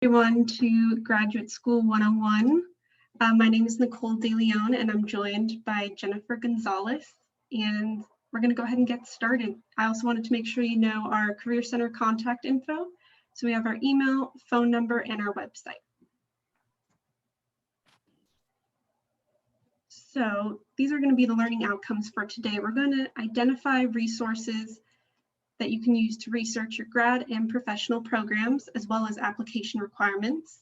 Everyone to Graduate School 101. My name is Nicole De Leon and I'm joined by Jennifer Gonzalez, and we're going to go ahead and get started. I also wanted to make sure you know our Career Center contact info. So we have our email, phone number, and our website. So these are going to be the learning outcomes for today. We're going to identify resources that you can use to research your grad and professional programs, as well as application requirements.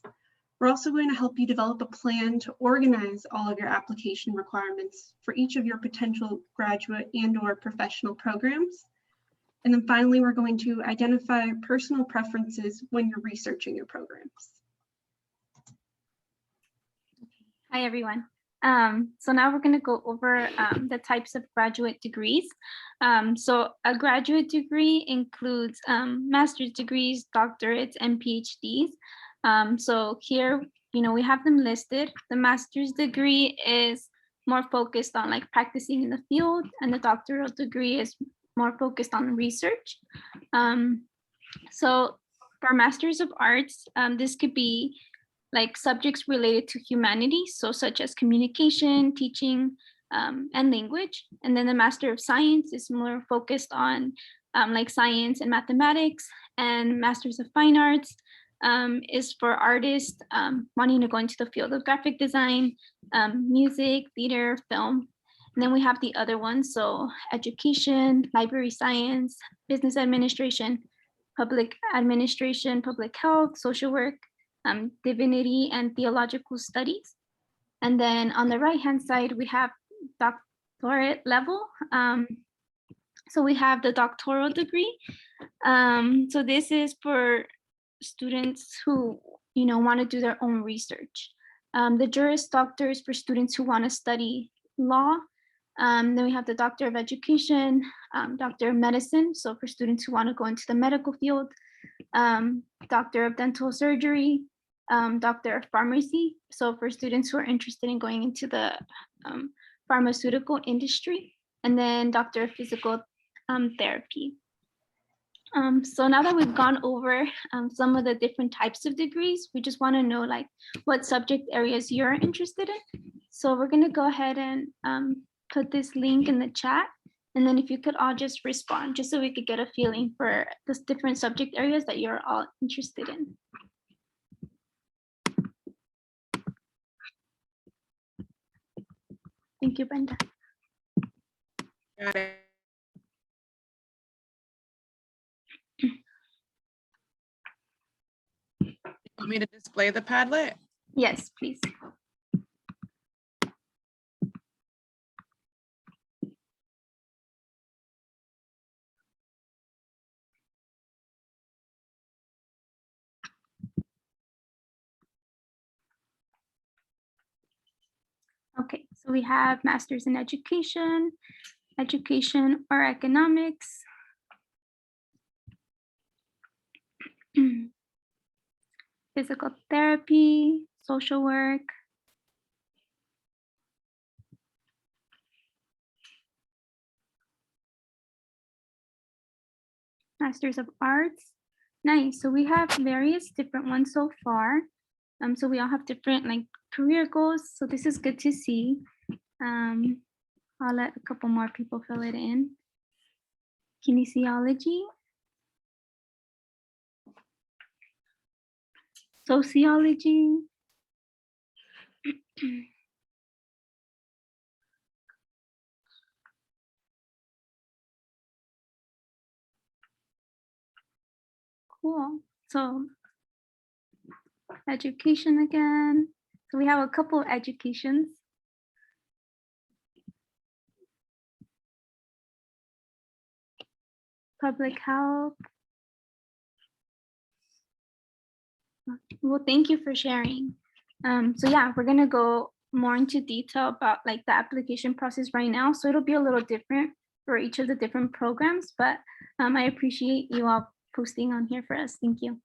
We're also going to help you develop a plan to organize all of your application requirements for each of your potential graduate and/or professional programs. And then finally, we're going to identify personal preferences when you're researching your programs. Hi, everyone. So now we're going to go over the types of graduate degrees. So a graduate degree includes master's degrees, doctorates, and PhDs. So here, we have them listed. The master's degree is more focused on like practicing in the field, and the doctoral degree is more focused on research. So for Masters of Arts, this could be like subjects related to humanities, so such as communication, teaching, and language. And then the Master of Science is more focused on like science and mathematics, and Masters of Fine Arts is for artists wanting to go into the field of graphic design, music, theater, film. And then we have the other ones, so education, library science, business administration, public administration, public health, social work, divinity, and theological studies. And then on the right-hand side, we have doctorate level. So we have the doctoral degree. So this is for students who want to do their own research. The Juris Doctor is for students who want to study law. Then we have the Doctor of Education, Doctor of Medicine, so for students who want to go into the medical field, Doctor of Dental Surgery, Doctor of Pharmacy, so for students who are interested in going into the pharmaceutical industry, and then Doctor of Physical Therapy. So now that we've gone over some of the different types of degrees, we just want to know like what subject areas you're interested in. So we're going to go ahead and put this link in the chat. And then if you could all just respond, just so we could get a feeling for the different subject areas that you're all interested in. Thank you, Brenda. Got it. You want me to display the Padlet? Yes, please. Okay, so we have Masters in Education, Education or Economics, Physical Therapy, Social Work, Masters of Arts. Nice, so we have various different ones so far. So we all have different like career goals, so this is good to see. I'll let a couple more people fill it in. Kinesiology, sociology, cool. So education again. So we have a couple of educations. Public health. Well, thank you for sharing. So yeah, we're gonna go more into detail about like the application process right now. So it'll be a little different for each of the different programs, but I appreciate you all posting on here for us. Thank you.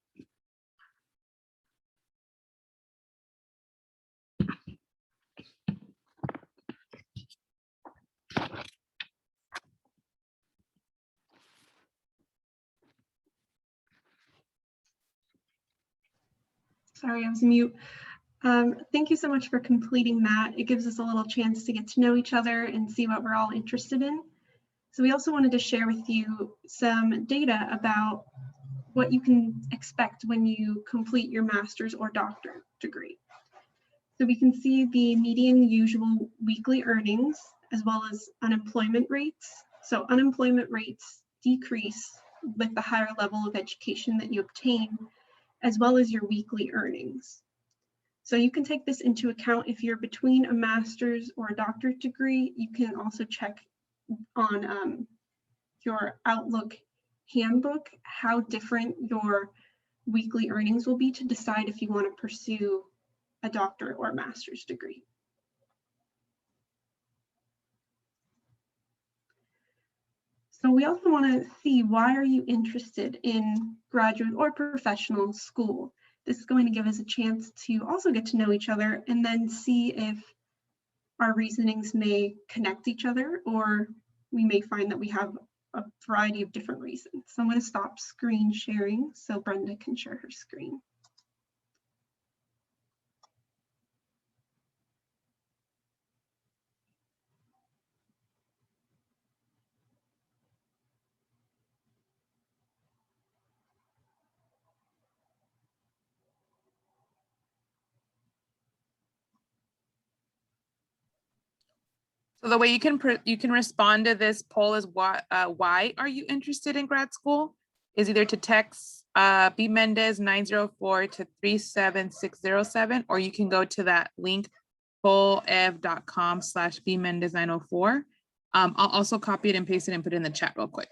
Sorry, I was mute. Thank you so much for completing that. It gives us a little chance to get to know each other and see what we're all interested in. So we also wanted to share with you some data about what you can expect when you complete your master's or doctorate degree. So we can see the median usual weekly earnings as well as unemployment rates. So unemployment rates decrease with the higher level of education that you obtain, as well as your weekly earnings. So you can take this into account if you're between a master's or a doctorate degree. You can also check on your Outlook handbook how different your weekly earnings will be to decide if you want to pursue a doctorate or a master's degree. So we also want to see, why are you interested in graduate or professional school? This is going to give us a chance to also get to know each other and then see if our reasonings may connect each other, or we may find that we have a variety of different reasons. So I'm going to stop screen sharing so Brenda can share her screen. So the way you can respond to this poll is why are you interested in grad school? Is either to text B Mendez 904 to 37607, or you can go to that link pollev.com/B Mendez 904. I'll also copy it and paste it and put it in the chat real quick.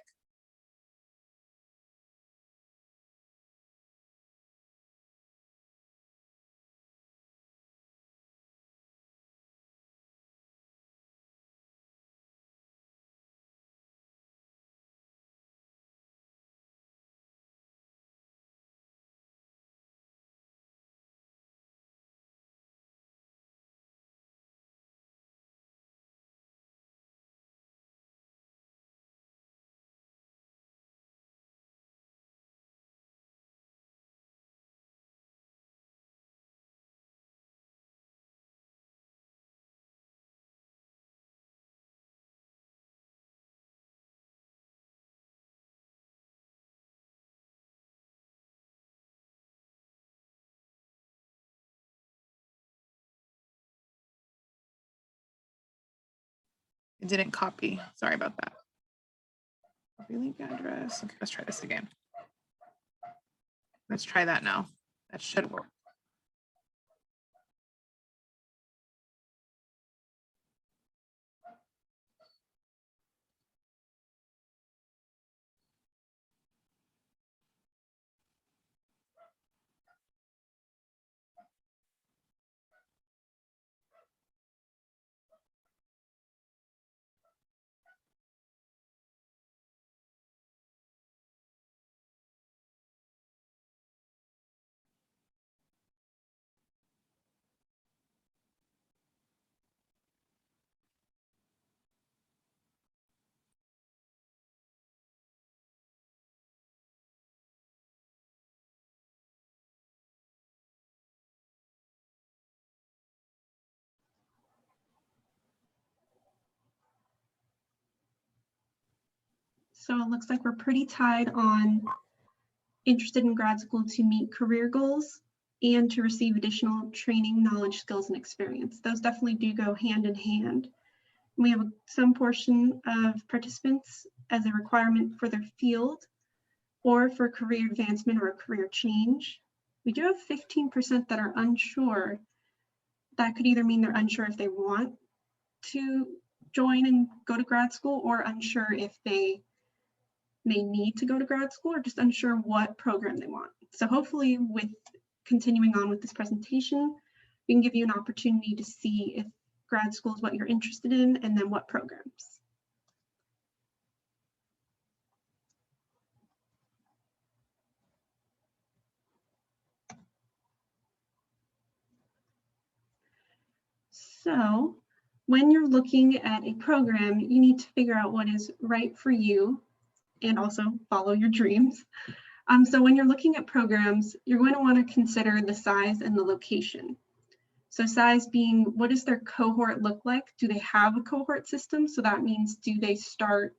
It didn't copy. Sorry about that. Copy link address. Okay, let's try this again. Let's try that now. That should work. So it looks like we're pretty tied on interested in grad school to meet career goals and to receive additional training, knowledge, skills, and experience. Those definitely do go hand in hand. We have some portion of participants as a requirement for their field or for career advancement or a career change. We do have 15% that are unsure. That could either mean they're unsure if they want to join and go to grad school, or unsure if they may need to go to grad school, or just unsure what program they want. So hopefully, with continuing on with this presentation, we can give you an opportunity to see if grad school is what you're interested in, and then what programs. So when you're looking at a program, you need to figure out what is right for you and also follow your dreams. So when you're looking at programs, you're going to want to consider the size and the location. So size being, what does their cohort look like? Do they have a cohort system? So that means, do they start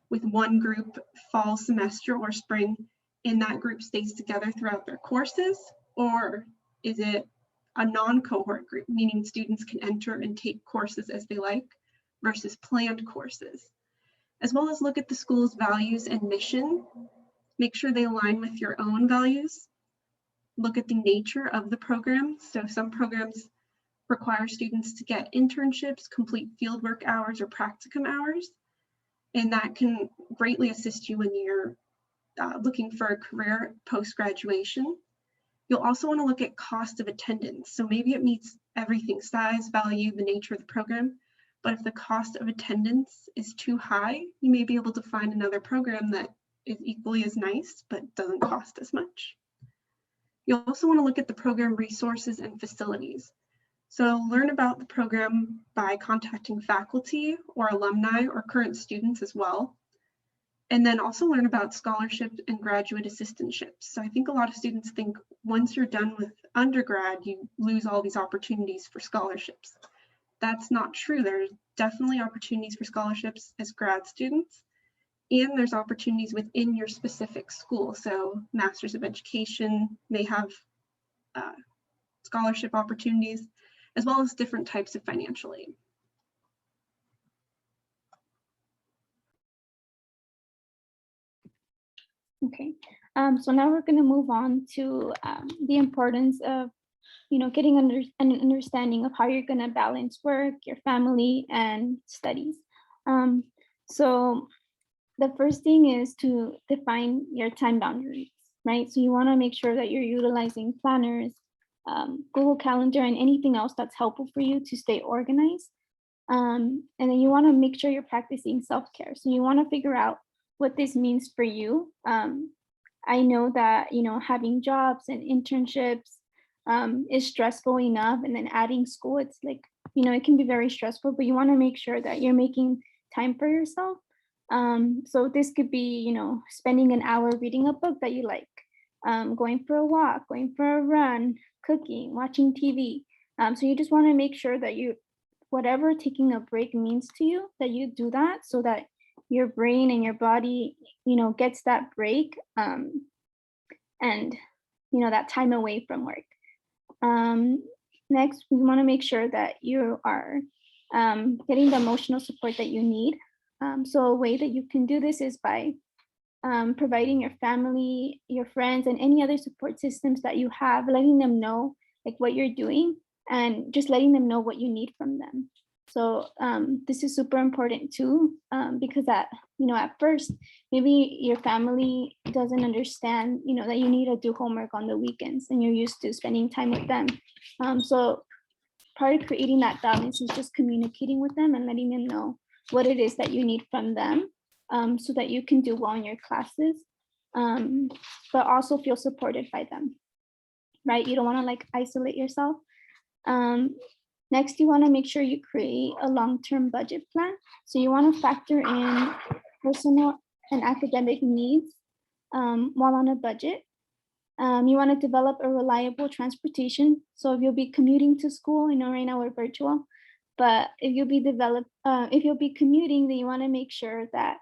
with one group fall semester or spring, and that group stays together throughout their courses? Or is it a non-cohort group, meaning students can enter and take courses as they like versus planned courses? As well as look at the school's values and mission. Make sure they align with your own values. Look at the nature of the program. So some programs require students to get internships, complete fieldwork hours or practicum hours, and that can greatly assist you when you're looking for a career post-graduation. You'll also want to look at cost of attendance. So maybe it meets everything: size, value, the nature of the program. But if the cost of attendance is too high, you may be able to find another program that is equally as nice, but doesn't cost as much. You'll also want to look at the program resources and facilities. So learn about the program by contacting faculty or alumni or current students as well. And then also learn about scholarships and graduate assistantships. So I think a lot of students think once you're done with undergrad, you lose all these opportunities for scholarships. That's not true. There's definitely opportunities for scholarships as grad students, and there's opportunities within your specific school. So Masters of Education may have scholarship opportunities, as well as different types of financial aid. Okay, so now we're going to move on to the importance of, getting an understanding of how you're going to balance work, your family, and studies. So the first thing is to define your time boundaries, right? So you want to make sure that you're utilizing planners, Google Calendar, and anything else that's helpful for you to stay organized. And then you want to make sure you're practicing self-care. So you want to figure out what this means for you. I know that, having jobs and internships is stressful enough, and then adding school, it's like, it can be very stressful, but you want to make sure that you're making time for yourself. So this could be, spending an hour reading a book that you like, going for a walk, going for a run, cooking, watching TV. So you just want to make sure that whatever taking a break means to you, that you do that so that your brain and your body, gets that break, and, that time away from work. Next, we want to make sure that you are getting the emotional support that you need. So a way that you can do this is by providing your family, your friends, and any other support systems that you have, letting them know like what you're doing, and just letting them know what you need from them. So this is super important too, because at first, maybe your family doesn't understand, that you need to do homework on the weekends and you're used to spending time with them. So part of creating that balance is just communicating with them and letting them know what it is that you need from them, so that you can do well in your classes, but also feel supported by them, right? You don't want to like isolate yourself. Next, you want to make sure you create a long-term budget plan. So you want to factor in personal and academic needs while on a budget. You want to develop a reliable transportation. So if you'll be commuting to school, right now we're virtual, but if you'll be commuting, then you want to make sure that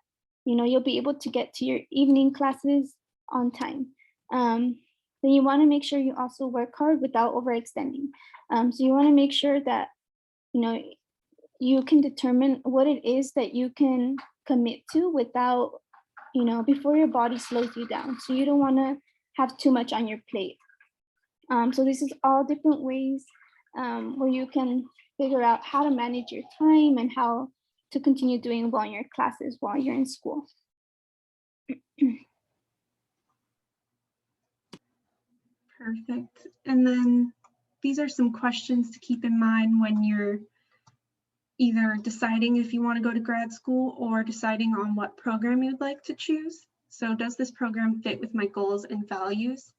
you'll be able to get to your evening classes on time. Then you want to make sure you also work hard without overextending. So you want to make sure that you can determine what it is that you can commit to without, before your body slows you down. So you don't want to have too much on your plate. So this is all different ways where you can figure out how to manage your time and how to continue doing well in your classes while you're in school. Perfect. And then these are some questions to keep in mind when you're either deciding if you want to go to grad school or deciding on what program you'd like to choose. So does this program fit with my goals and values?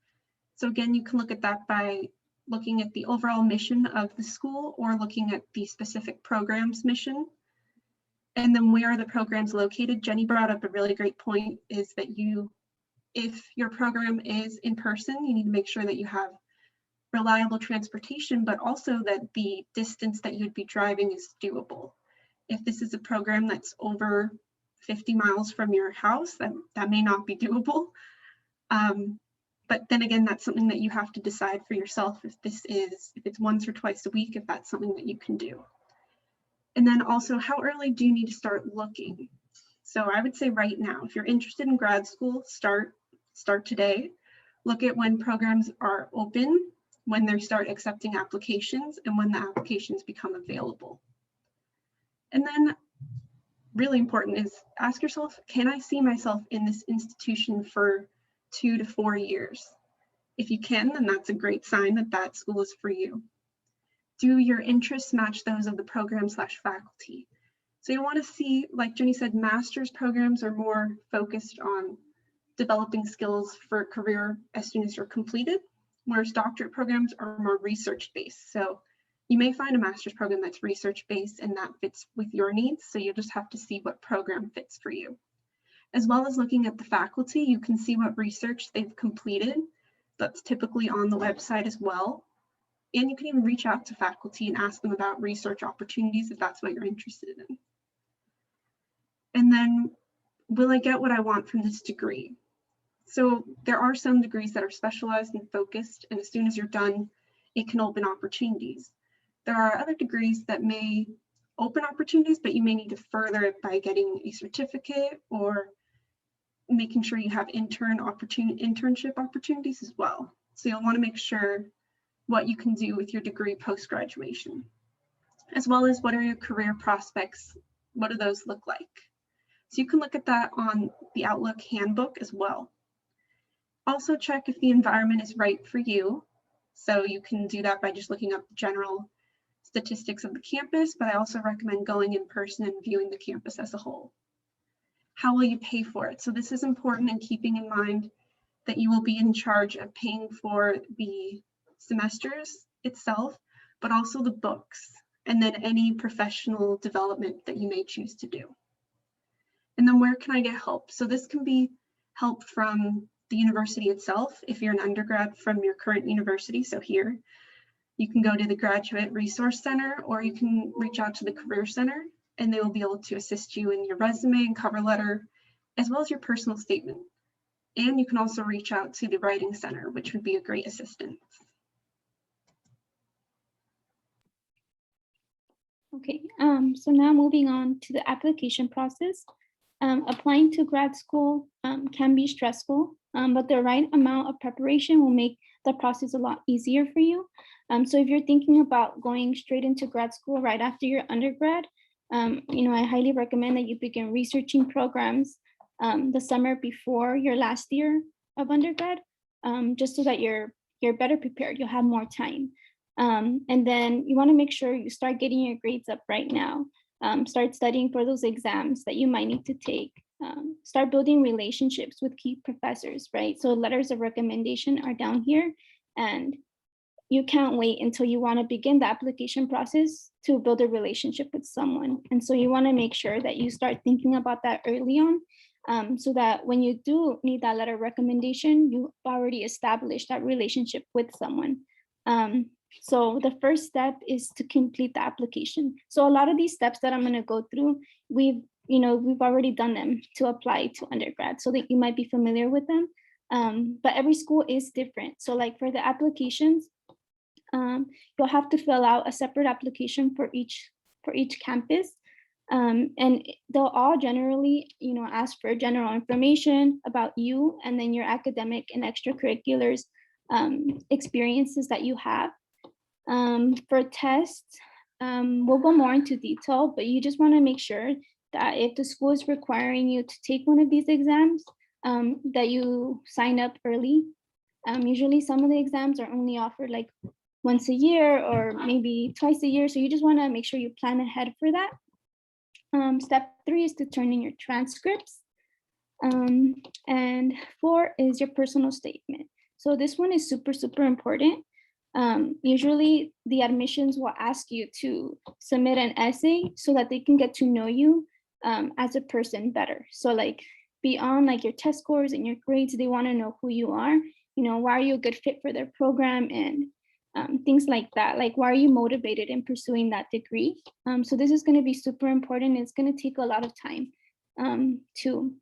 So again, you can look at that by looking at the overall mission of the school or looking at the specific program's mission. And then where are the programs located? Jenny brought up a really great point, is that you If your program is in person, you need to make sure that you have reliable transportation, but also that the distance that you'd be driving is doable. If this is a program that's over 50 miles from your house, that may not be doable. But then again, that's something that you have to decide for yourself if it's once or twice a week, if that's something that you can do. And then also, how early do you need to start looking? So I would say right now, if you're interested in grad school, start today. Look at when programs are open, when they start accepting applications, and when the applications become available. And then really important is ask yourself, can I see myself in this institution for 2 to 4 years? If you can, then that's a great sign that that school is for you. Do your interests match those of the program/faculty? So you want to see, like Jenny said, master's programs are more focused on developing skills for a career as soon as you're completed, whereas doctorate programs are more research-based. So you may find a master's program that's research-based and that fits with your needs. So you just have to see what program fits for you. As well as looking at the faculty, you can see what research they've completed. That's typically on the website as well. And you can even reach out to faculty and ask them about research opportunities if that's what you're interested in. And then, will I get what I want from this degree? So there are some degrees that are specialized and focused, and as soon as you're done, it can open opportunities. There are other degrees that may open opportunities, but you may need to further it by getting a certificate or making sure you have internship opportunities as well. So you'll want to make sure what you can do with your degree post-graduation, as well as what are your career prospects? What do those look like? So you can look at that on the Outlook handbook as well. Also check if the environment is right for you. So you can do that by just looking up general statistics of the campus, but I also recommend going in person and viewing the campus as a whole. How will you pay for it? So this is important in keeping in mind that you will be in charge of paying for the semesters itself, but also the books, and then any professional development that you may choose to do. And then where can I get help? So this can be help from the university itself. If you're an undergrad from your current university, so here, you can go to the Graduate Resource Center, or you can reach out to the Career Center, and they will be able to assist you in your resume and cover letter, as well as your personal statement. And you can also reach out to the Writing Center, which would be a great assistance. Okay, so now moving on to the application process. Applying to grad school can be stressful, but the right amount of preparation will make the process a lot easier for you. So if you're thinking about going straight into grad school right after your undergrad, I highly recommend that you begin researching programs the summer before your last year of undergrad, just so that you're better prepared, you'll have more time. And then you want to make sure you start getting your grades up right now. Start studying for those exams that you might need to take. Start building relationships with key professors, right? So letters of recommendation are down here, and you can't wait until you want to begin the application process to build a relationship with someone. And so you want to make sure that you start thinking about that early on, so that when you do need that letter of recommendation, you've already established that relationship with someone. So the first step is to complete the application. So a lot of these steps that I'm going to go through, we've already done them to apply to undergrad, so that you might be familiar with them. But every school is different. So like for the applications, you'll have to fill out a separate application for each campus. And they'll all generally, ask for general information about you, and then your academic and extracurriculars experiences that you have. For tests, we'll go more into detail, but you just want to make sure that if the school is requiring you to take one of these exams, that you sign up early. Usually some of the exams are only offered like once a year or maybe twice a year. So you just want to make sure you plan ahead for that. Step 3 is to turn in your transcripts. And 4 is your personal statement. So this one is super, super important. Usually the admissions will ask you to submit an essay so that they can get to know you as a person better. So like beyond like your test scores and your grades, they want to know who you are, you know, why are you a good fit for their program, and things like that. Like, why are you motivated in pursuing that degree? So this is going to be super important. It's going to take a lot of time too.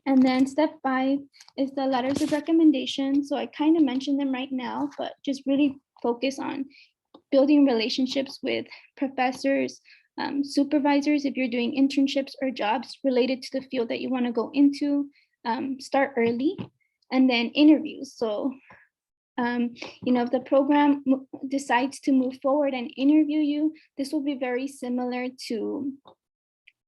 And then step 5 is the letters of recommendation. So I kind of mentioned them right now, but just really focus on building relationships with professors, supervisors, if you're doing internships or jobs related to the field that you want to go into. Start early, and then interviews. So you know, if the program decides to move forward and interview you, this will be very similar to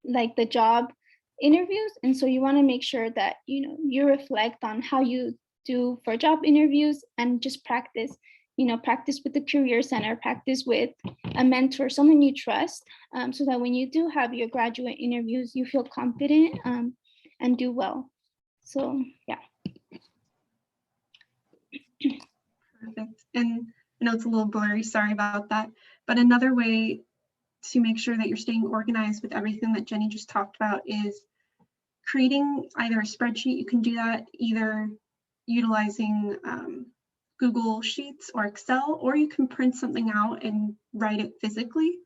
like the job interviews. And so you want to make sure that, you know, you reflect on how you do for job interviews, and just practice, you know, practice with the career center, practice with a mentor, someone you trust, so that when you do have your graduate interviews, you feel confident and do well. So yeah. Perfect. And I know it's a little blurry, sorry about that. But another way to make sure that you're staying organized with everything that Jenny just talked about is creating either a spreadsheet. You can do that either utilizing Google Sheets or Excel, or you can print something out and write it physically.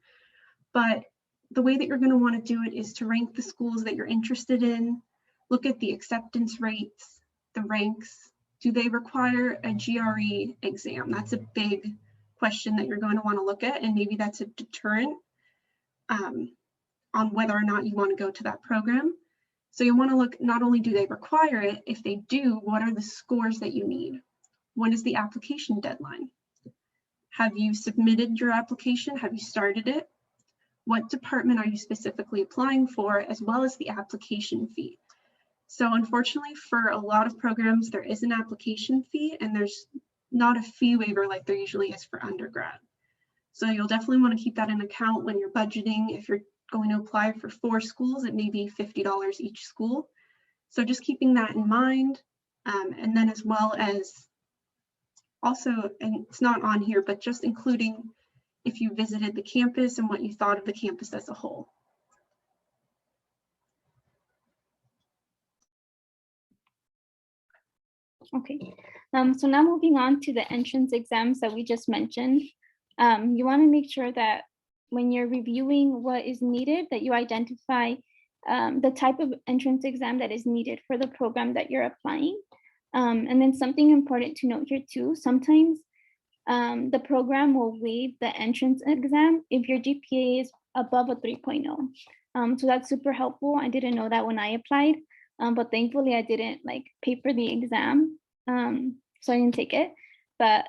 But the way that you're going to want to do it is to rank the schools that you're interested in, look at the acceptance rates, the ranks. Do they require a GRE exam? That's a big question that you're going to want to look at, and maybe that's a deterrent on whether or not you want to go to that program. So you want to look, not only do they require it, if they do, what are the scores that you need? When is the application deadline? Have you submitted your application? Have you started it? What department are you specifically applying for, as well as the application fee? So unfortunately, for a lot of programs, there is an application fee, and there's not a fee waiver like there usually is for undergrad. So you'll definitely want to keep that in account when you're budgeting. If you're going to apply for 4 schools, it may be $50 each school. So just keeping that in mind. And then as well as also, and it's not on here, but just including if you visited the campus and what you thought of the campus as a whole. Okay, so now moving on to the entrance exams that we just mentioned. You want to make sure that when you're reviewing what is needed, that you identify the type of entrance exam that is needed for the program that you're applying. And then something important to note here too, sometimes the program will waive the entrance exam if your GPA is above a 3.0. So that's super helpful. I didn't know that when I applied, but thankfully I didn't like pay for the exam, so I didn't take it, but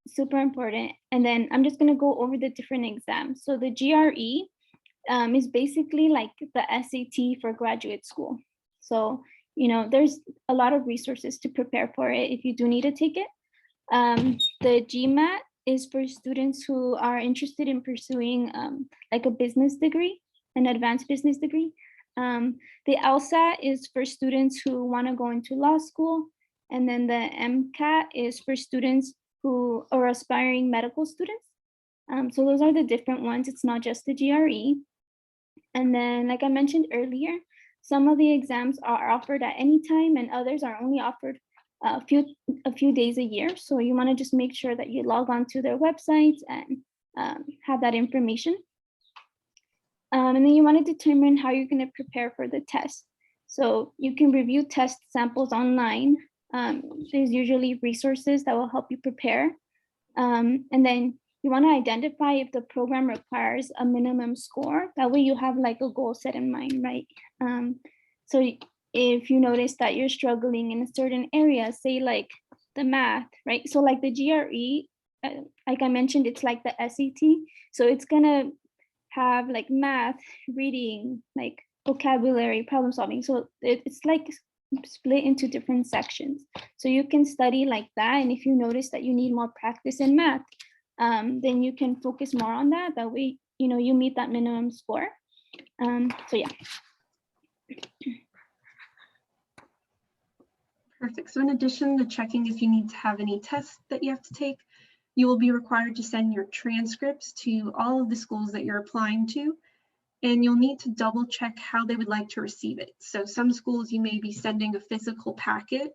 super important. And then I'm just gonna go over the different exams. So the GRE is basically like the SAT for graduate school. So, you know, there's a lot of resources to prepare for it if you do need to take it. The GMAT is for students who are interested in pursuing like a business degree, an advanced business degree. The LSAT is for students who want to go into law school. And then the MCAT is for students who are aspiring medical students. So those are the different ones. It's not just the GRE. And then, like I mentioned earlier, some of the exams are offered at any time, and others are only offered a few days a year. So you want to just make sure that you log on to their websites and have that information. And then you want to determine how you're going to prepare for the test. So you can review test samples online. There's usually resources that will help you prepare. And then you want to identify if the program requires a minimum score. That way you have like a goal set in mind, right? So if you notice that you're struggling in a certain area, say like the math, right? So like the GRE, like I mentioned, it's like the SAT. So it's gonna have like math, reading, like vocabulary, problem solving. So it's like split into different sections. So you can study like that. And if you notice that you need more practice in math, then you can focus more on that. That way, you know, you meet that minimum score. So yeah. Perfect. So in addition to checking if you need to have any tests that you have to take, you will be required to send your transcripts to all of the schools that you're applying to. and you'll need to double check how they would like to receive it. So some schools you may be sending a physical packet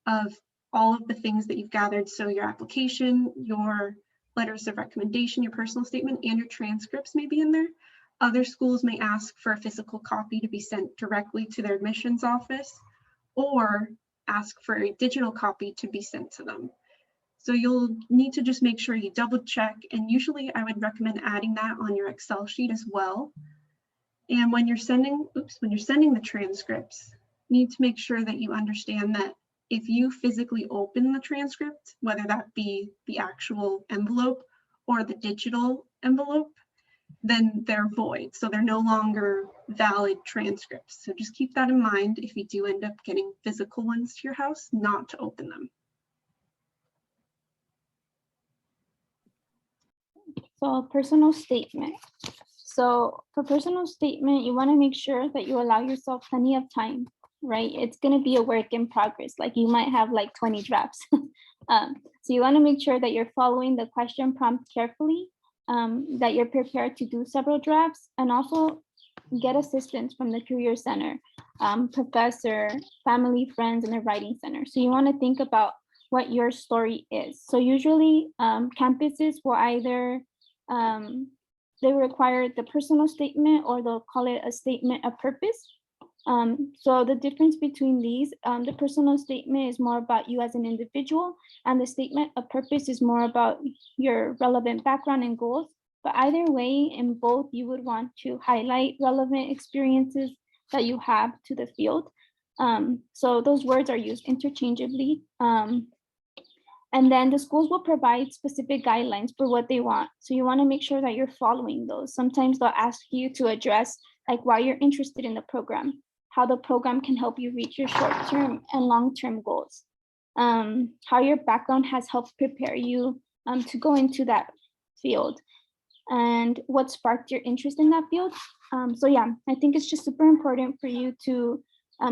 of all of the things that you've gathered. So your application, your letters of recommendation, your personal statement, and your transcripts may be in there. Other schools may ask for a physical copy to be sent directly to their admissions office, or ask for a digital copy to be sent to them. So you'll need to just make sure you double check, and usually I would recommend adding that on your Excel sheet as well. And when you're sending the transcripts, you need to make sure that you understand that if you physically open the transcript, whether that be the actual envelope or the digital envelope, then they're void. So they're no longer valid transcripts. So just keep that in mind if you do end up getting physical ones to your house, not to open them. So personal statement. So for personal statement, you want to make sure that you allow yourself plenty of time, right? It's going to be a work in progress. Like you might have like 20 drafts. So you want to make sure that you're following the question prompt carefully, that you're prepared to do several drafts, and also get assistance from the Career Center, professor, family, friends, and the Writing Center. So you want to think about what your story is. So usually campuses will either, they require the personal statement, or they'll call it a statement of purpose. So the difference between these, the personal statement is more about you as an individual, and the statement of purpose is more about your relevant background and goals. But either way, in both, you would want to highlight relevant experiences that you have to the field. So those words are used interchangeably. And then the schools will provide specific guidelines for what they want. So you want to make sure that you're following those. Sometimes they'll ask you to address like why you're interested in the program, how the program can help you reach your short-term and long-term goals, how your background has helped prepare you to go into that field, and what sparked your interest in that field. So yeah, I think it's just super important for you to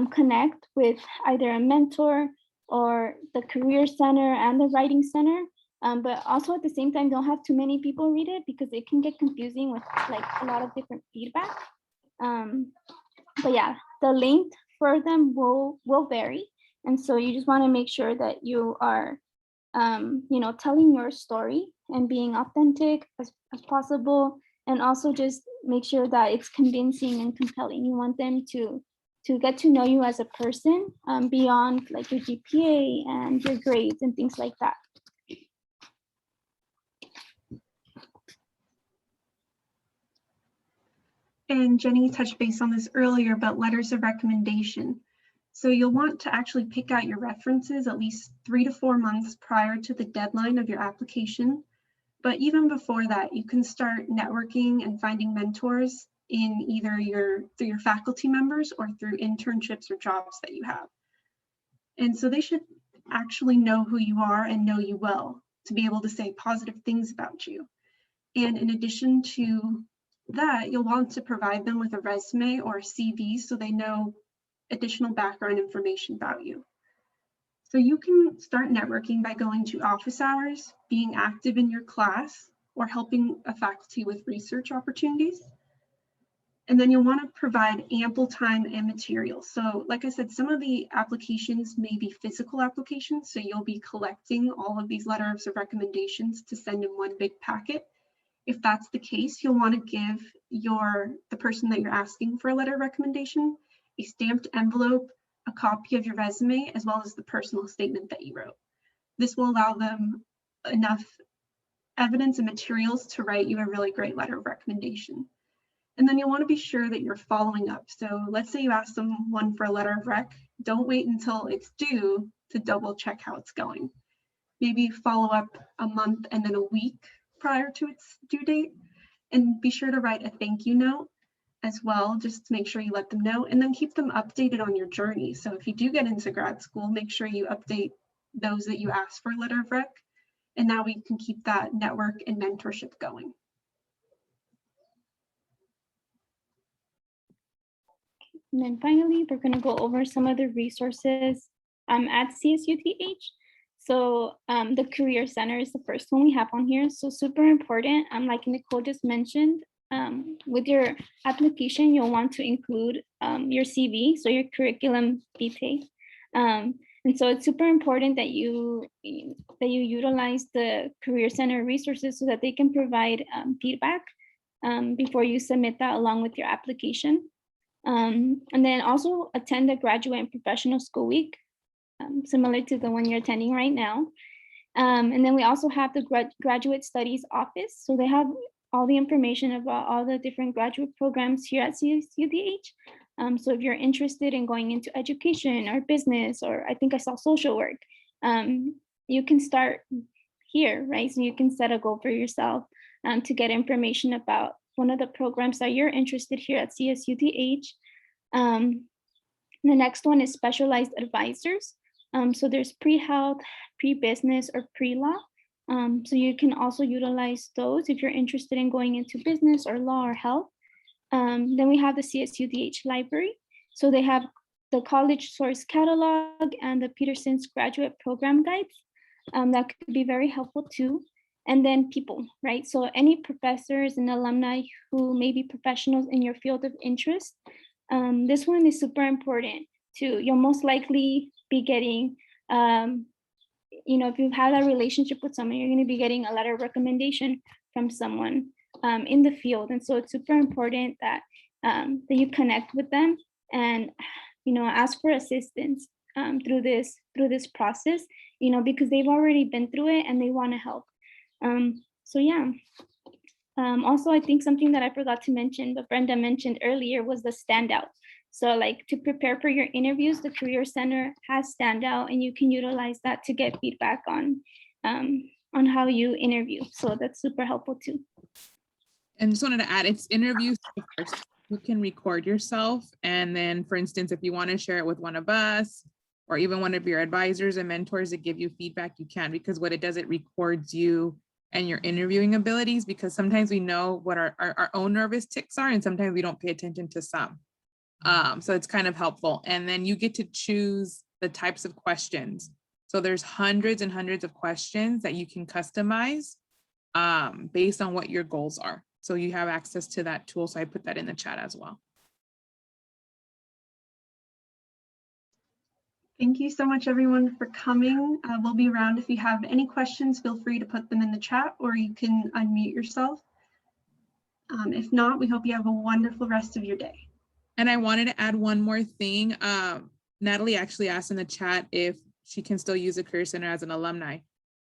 connect with either a mentor or the Career Center and the Writing Center, but also at the same time, don't have too many people read it because it can get confusing with like a lot of different feedback. But yeah, the length for them will vary. And so you just want to make sure that you are, telling your story and being authentic as possible. And also just make sure that it's convincing and compelling. You want them to get to know you as a person beyond like your GPA and your grades and things like that. And Jenny touched base on this earlier about letters of recommendation. So you'll want to actually pick out your references at least 3 to 4 months prior to the deadline of your application. But even before that, you can start networking and finding mentors in either through your faculty members or through internships or jobs that you have. And so they should actually know who you are and know you well to be able to say positive things about you. And in addition to that, you'll want to provide them with a resume or a CV so they know additional background information about you. So you can start networking by going to office hours, being active in your class, or helping a faculty with research opportunities. And then you'll want to provide ample time and materials. So like I said, some of the applications may be physical applications. So you'll be collecting all of these letters of recommendations to send in one big packet. If that's the case, you'll want to give the person that you're asking for a letter of recommendation a stamped envelope, a copy of your resume, as well as the personal statement that you wrote. This will allow them enough evidence and materials to write you a really great letter of recommendation. And then you'll want to be sure that you're following up. So let's say you ask someone for a letter of rec. Don't wait until it's due to double check how it's going. Maybe follow up a month and then a week prior to its due date. And be sure to write a thank you note as well, just to make sure you let them know, and then keep them updated on your journey. So if you do get into grad school, make sure you update those that you asked for a letter of rec. And now we can keep that network and mentorship going. And then finally, we're going to go over some of the resources at CSUTH. So the Career Center is the first one we have on here. So super important. Like Nicole just mentioned, with your application, you'll want to include your CV, so your curriculum vitae. And so it's super important that you utilize the Career Center resources so that they can provide feedback before you submit that along with your application. And then also attend the Graduate and Professional School Week, similar to the one you're attending right now. And then we also have the Graduate Studies Office. So they have all the information about all the different graduate programs here at CSUDH. So if you're interested in going into education or business, or I think I saw social work, you can start here, right? So you can set a goal for yourself to get information about one of the programs that you're interested here at CSUDH. The next one is specialized advisors. So there's pre-health, pre-business, or pre-law. So you can also utilize those if you're interested in going into business or law or health. Then we have the CSUDH library. So they have the college source catalog and the Peterson's graduate program guides. That could be very helpful too. And then people, right? So any professors and alumni who may be professionals in your field of interest. This one is super important too. You'll most likely be getting, if you've had a relationship with someone, you're going to be getting a letter of recommendation from someone in the field. And so it's super important that you connect with them and, ask for assistance through this process, because they've already been through it and they want to help. So yeah. Also, I think something that I forgot to mention, but Brenda mentioned earlier, was the standout. So like to prepare for your interviews, the Career Center has standout, and you can utilize that to get feedback on how you interview. So that's super helpful too. And just wanted to add, it's interviews first. You can record yourself. And then, for instance, if you want to share it with one of us or even one of your advisors and mentors to give you feedback, you can, because what it does, it records you and your interviewing abilities, because sometimes we know what our own nervous tics are, and sometimes we don't pay attention to some. So it's kind of helpful. And then you get to choose the types of questions. So there's hundreds and hundreds of questions that you can customize based on what your goals are. So you have access to that tool. So I put that in the chat as well. Thank you so much, everyone, for coming. We'll be around. If you have any questions, feel free to put them in the chat, or you can unmute yourself. If not, we hope you have a wonderful rest of your day. And I wanted to add one more thing. Natalie actually asked in the chat if she can still use the Career Center as an alumni,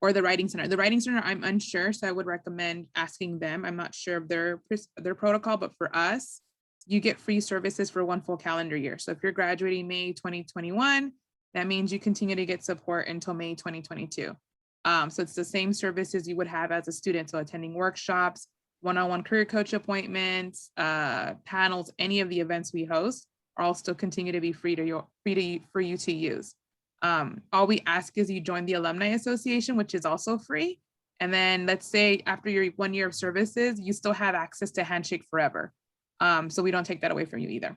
or the Writing Center. The Writing Center, I'm unsure, so I would recommend asking them. I'm not sure of their protocol, but for us, you get free services for one full calendar year. So if you're graduating May 2021, that means you continue to get support until May 2022. So it's the same services you would have as a student. So attending workshops, one-on-one career coach appointments, panels, any of the events we host are all still continue to be free for you to use. All we ask is you join the Alumni Association, which is also free. And then let's say after your 1 year of services, you still have access to Handshake Forever. So we don't take that away from you either.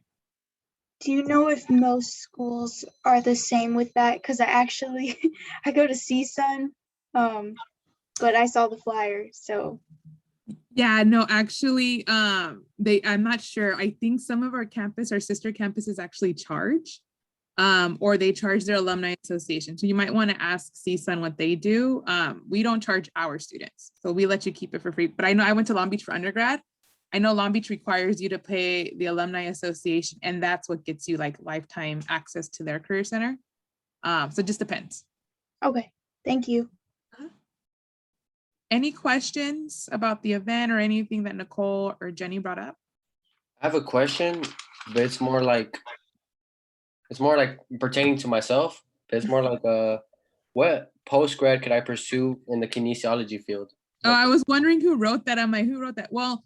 Do you know if most schools are the same with that? Because I go to CSUN, but I saw the flyer, so. Yeah, no, actually, I'm not sure. I think some of our sister campuses actually charge, or they charge their alumni association. So you might want to ask CSUN what they do. We don't charge our students, so we let you keep it for free. But I know I went to Long Beach for undergrad. I know Long Beach requires you to pay the Alumni Association, and that's what gets you like lifetime access to their Career Center. So it just depends. Okay, thank you. Any questions about the event or anything that Nicole or Jenny brought up? I have a question, but it's more like pertaining to myself. But it's more like what post-grad could I pursue in the kinesiology field? Oh, I was wondering who wrote that. I'm like, who wrote that? Well,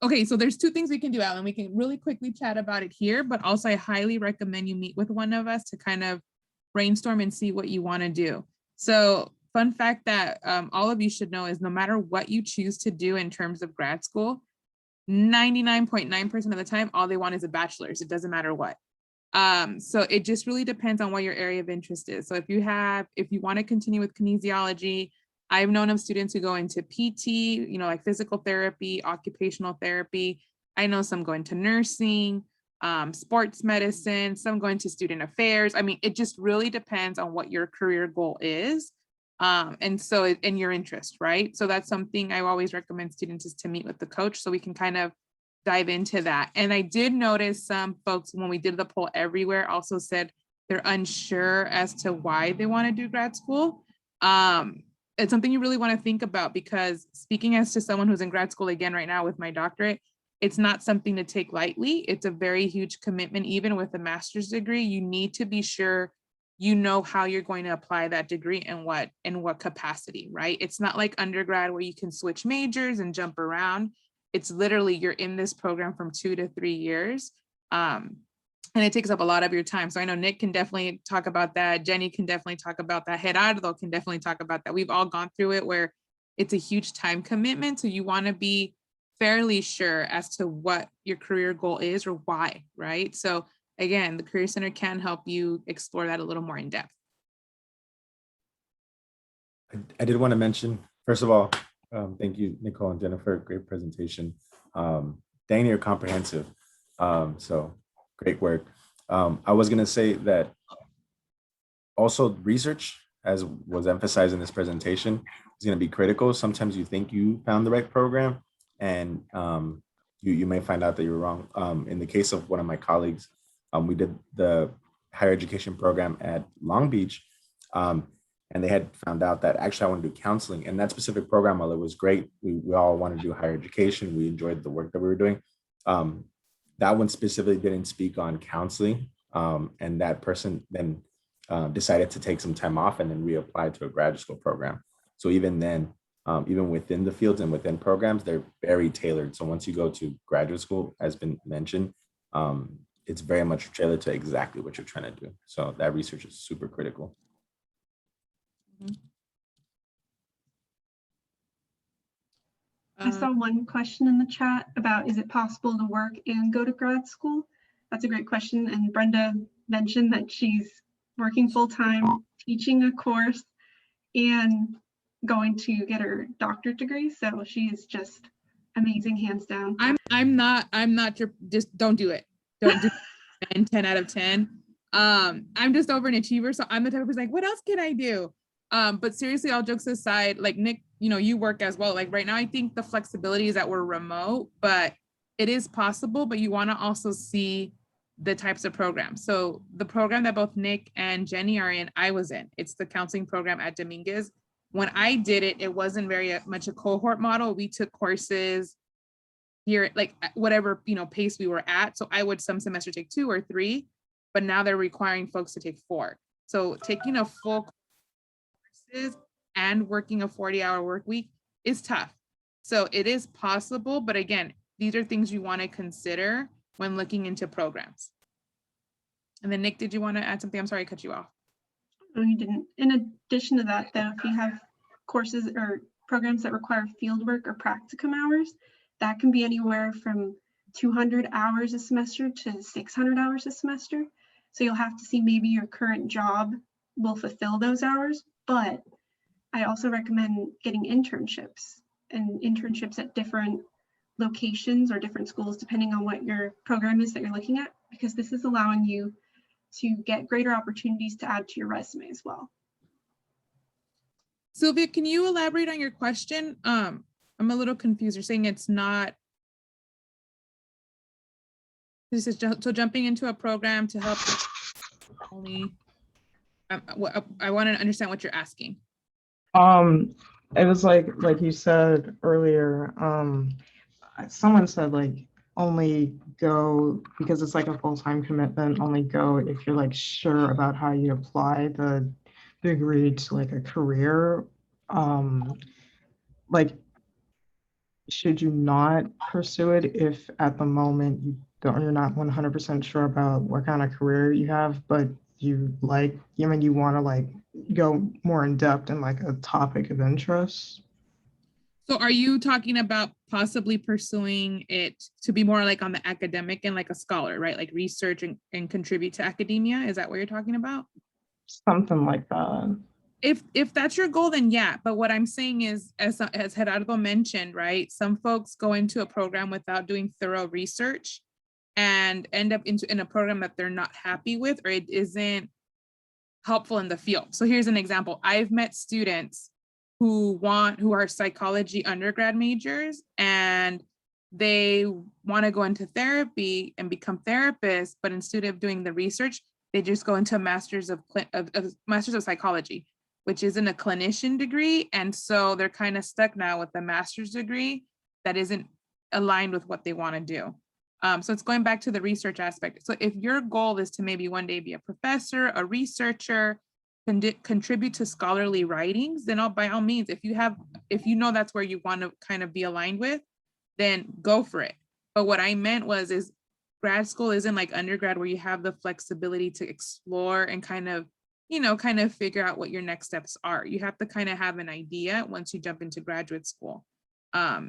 okay, so there's two things we can do, Alan. We can really quickly chat about it here, but also I highly recommend you meet with one of us to kind of brainstorm and see what you want to do. So fun fact that all of you should know is no matter what you choose to do in terms of grad school, 99.9% of the time, all they want is a bachelor's. It doesn't matter what. So it just really depends on what your area of interest is. So if you want to continue with kinesiology, I've known of students who go into PT, you know, like physical therapy, occupational therapy. I know some go into nursing, sports medicine, some go into student affairs. I mean, it just really depends on what your career goal is. And so, in your interest, right? So that's something I always recommend students is to meet with the coach so we can kind of dive into that. And I did notice some folks when we did the poll everywhere also said they're unsure as to why they want to do grad school. It's something you really want to think about, because speaking as to someone who's in grad school again right now with my doctorate, it's not something to take lightly. It's a very huge commitment. Even with a master's degree, you need to be sure you know how you're going to apply that degree and what capacity, right? It's not like undergrad where you can switch majors and jump around. It's literally you're in this program from 2 to 3 years. And it takes up a lot of your time. So I know Nick can definitely talk about that. Jenny can definitely talk about that. Gerardo can definitely talk about that. We've all gone through it where it's a huge time commitment. So you want to be fairly sure as to what your career goal is or why, right? So again, the Career Center can help you explore that a little more in depth. I did want to mention, first of all, thank you, Nicole and Jennifer, great presentation. Dang, you're comprehensive. So great work. I was going to say that also research, as was emphasized in this presentation, is going to be critical. Sometimes you think you found the right program and you may find out that you're wrong. In the case of one of my colleagues, we did the higher education program at Long Beach, and they had found out that actually I want to do counseling. And that specific program, while it was great, we all wanted to do higher education. We enjoyed the work that we were doing. That one specifically didn't speak on counseling. And that person then decided to take some time off and then reapply to a graduate school program. So even then, even within the fields and within programs, they're very tailored. So once you go to graduate school, as been mentioned, it's very much tailored to exactly what you're trying to do. So that research is super critical. I saw one question in the chat about, is it possible to work and go to grad school? That's a great question. And Brenda mentioned that she's working full-time, teaching a course, and going to get her doctorate degree. So she is just amazing, hands down. I'm not your, just don't do it. Don't do it. 10 out of 10. I'm just over an achiever. So I'm the type of person like, what else can I do? But seriously, all jokes aside, like Nick, you know, you work as well. Like right now, I think the flexibility is that we're remote, but it is possible, but you want to also see the types of programs. So the program that both Nick and Jenny are in, I was in. It's the counseling program at Dominguez. When I did it, it wasn't very much a cohort model. We took courses here, like whatever, you know, pace we were at. So I would some semester take 2 or 3, but now they're requiring folks to take 4. So taking a full courses and working a 40-hour work week is tough. So it is possible, but again, these are things you want to consider when looking into programs. And then Nick, did you want to add something? I'm sorry I cut you off. No, you didn't. In addition to that, though, if you have courses or programs that require fieldwork or practicum hours, that can be anywhere from 200 hours a semester to 600 hours a semester. So you'll have to see maybe your current job will fulfill those hours, but I also recommend getting internships at different locations or different schools, depending on what your program is that you're looking at, because this is allowing you to get greater opportunities to add to your resume as well. Sylvia, can you elaborate on your question? I'm a little confused. You're saying it's not, this is so jumping into a program to help only, I want to understand what you're asking. It was like you said earlier, someone said like only go because it's like a full-time commitment, only go if you're like sure about how you apply the degree to like a career. Like, should you not pursue it if at the moment you're not 100% sure about what kind of career you have, but you like, I mean, you want to like go more in depth in like a topic of interest? So are you talking about possibly pursuing it to be more like on the academic and like a scholar, right? Like research and contribute to academia? Is that what you're talking about? Something like that. If that's your goal, then yeah. But what I'm saying is, as Gerardo mentioned, right? Some folks go into a program without doing thorough research and end up in a program that they're not happy with, or it isn't helpful in the field. So here's an example. I've met students who are psychology undergrad majors, and they want to go into therapy and become therapists, but instead of doing the research, they just go into a master's of psychology, which isn't a clinician degree. And so they're kind of stuck now with the master's degree that isn't aligned with what they want to do. So it's going back to the research aspect. So if your goal is to maybe one day be a professor, a researcher, contribute to scholarly writings, then by all means, if you know that's where you want to kind of be aligned with, then go for it. But what I meant is grad school isn't like undergrad where you have the flexibility to explore and kind of figure out what your next steps are. You have to kind of have an idea once you jump into graduate school.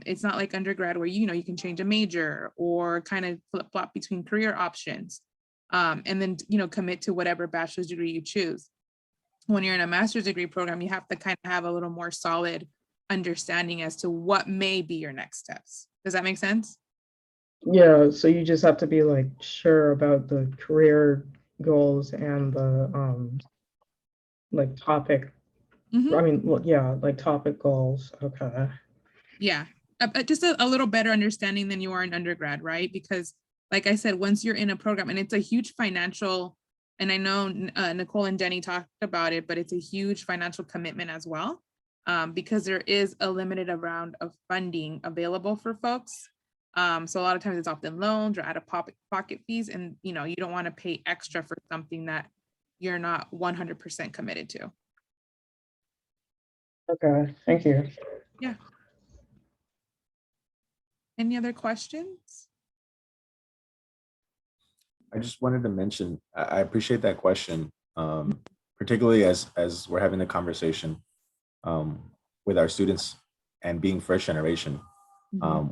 It's not like undergrad where, you can change a major or kind of flip-flop between career options, and then, commit to whatever bachelor's degree you choose. When you're in a master's degree program, you have to kind of have a little more solid understanding as to what may be your next steps. Does that make sense? Yeah, so you just have to be like sure about the career goals and the like topic. Mhm. I mean, well, yeah, like topic goals. Okay. Yeah, just a little better understanding than you are in undergrad, right? Because like I said, once you're in a program, and it's a huge financial, and I know Nicole and Jenny talked about it, but it's a huge financial commitment as well, because there is a limited amount of funding available for folks. So a lot of times it's often loans or out of pocket fees, and you don't want to pay extra for something that you're not 100% committed to. Okay, thank you. Yeah. Any other questions? I just wanted to mention, I appreciate that question, particularly as we're having a conversation with our students and being first generation.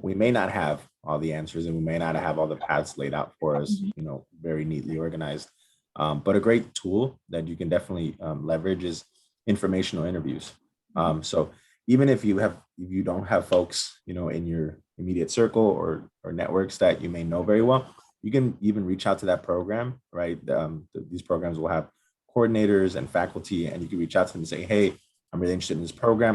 We may not have all the answers, and we may not have all the paths laid out for us, very neatly organized. But a great tool that you can definitely leverage is informational interviews. So even if you don't have folks, in your immediate circle or networks that you may know very well, you can even reach out to that program, right? These programs will have coordinators and faculty, and you can reach out to them and say, hey, I'm really interested in this program.